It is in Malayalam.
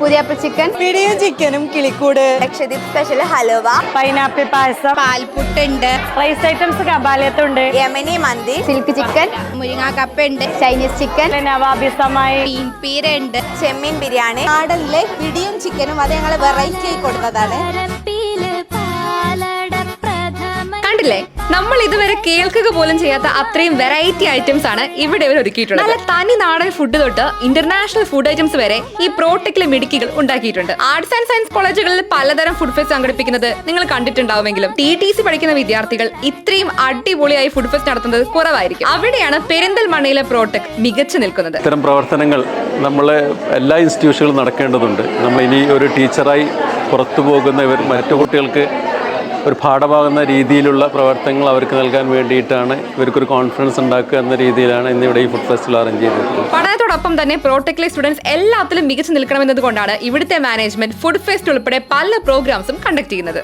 പുതിയാപ്പിൾ ചിക്കൻ, പിടിയും ചിക്കനും കിളിക്കൂട്, ലക്ഷദ്വീപ് സ്പെഷ്യൽ ഹലുവ, പൈനാപ്പിൾ പായസം, പാൽപുട്ടുണ്ട്, റൈസ് ഐറ്റംസ് കബാലയത്തുണ്ട്, യമനി മന്തി, സിൽക്ക് ചിക്കൻ, മുരിങ്ങ കപ്പ ഉണ്ട്, ചൈനീസ് ചിക്കൻ, നവാബി സമായി, പീര ഉണ്ട്, ചെമ്മീൻ ബിരിയാണി. നാടനിലെ പിടിയും ചിക്കനും അത് ഞങ്ങൾ വെറൈറ്റി ആയി കൊടുത്തതാണ്. കണ്ടില്ലേ, നമ്മൾ ഇതുവരെ കേൾക്കുക പോലും ചെയ്യാത്ത അത്രയും വെറൈറ്റി ഐറ്റംസ് ആണ് ഇവിടെ ഇവർ ഒരുക്കിയിട്ടുള്ളത്. നല്ല തനി നാടൻ ഫുഡ് തൊട്ട് ഇന്റർനാഷണൽ ഫുഡ് ഐറ്റംസ് വരെ ഈ പ്രോടെക്കിലെ മിടുക്കികൾ ഉണ്ടാക്കിയിട്ടുണ്ട്. ആർട്സ് ആൻഡ് സയൻസ് കോളേജുകളിൽ പലതരം ഫുഡ് ഫെസ്റ്റ് സംഘടിപ്പിക്കുന്നത് നിങ്ങൾ കണ്ടിട്ടുണ്ടാവുമെങ്കിലും TTC പഠിക്കുന്ന വിദ്യാർത്ഥികൾ ഇത്രയും അടിപൊളിയായി ഫുഡ് ഫെസ്റ്റ് നടത്തുന്നത് കുറവായിരിക്കും. അവിടെയാണ് പെരിന്തൽമണ്ണയിലെ പ്രോടെക് മികച്ചു നിൽക്കുന്നത്. ഇത്തരം പ്രവർത്തനങ്ങൾ നമ്മളെ എല്ലാ ഇൻസ്റ്റിറ്റ്യൂഷനുകളും നടക്കേണ്ടതുണ്ട്. നമ്മൾ ഇനി ഒരു ടീച്ചറായി പുറത്തു പോകുന്ന മറ്റു കുട്ടികൾക്ക് ഒരു പാഠമാകുന്ന രീതിയിലുള്ള പ്രവർത്തനങ്ങൾ അവർക്ക് നൽകാൻ വേണ്ടിയിട്ടാണ് ഇവർക്കൊരു കോൺഫിഡൻസ് ഉണ്ടാക്കുക എന്ന രീതിയിലാണ് ഇന്നിവിടെ ഈ ഫുഡ് ഫെസ്റ്റിവൽ അറേഞ്ച് ചെയ്തിട്ടുള്ളത്. പഠനത്തോടൊപ്പം തന്നെ പ്രോടെക്കിലെ സ്റ്റുഡൻസ് എല്ലാത്തിലും മികച്ചു നിൽക്കണമെന്നതുകൊണ്ടാണ് ഇവിടുത്തെ മാനേജ്മെന്റ് ഫുഡ് ഫെസ്റ്റ് ഉൾപ്പെടെ പല പ്രോഗ്രാംസും കണ്ടക്ട് ചെയ്യുന്നത്.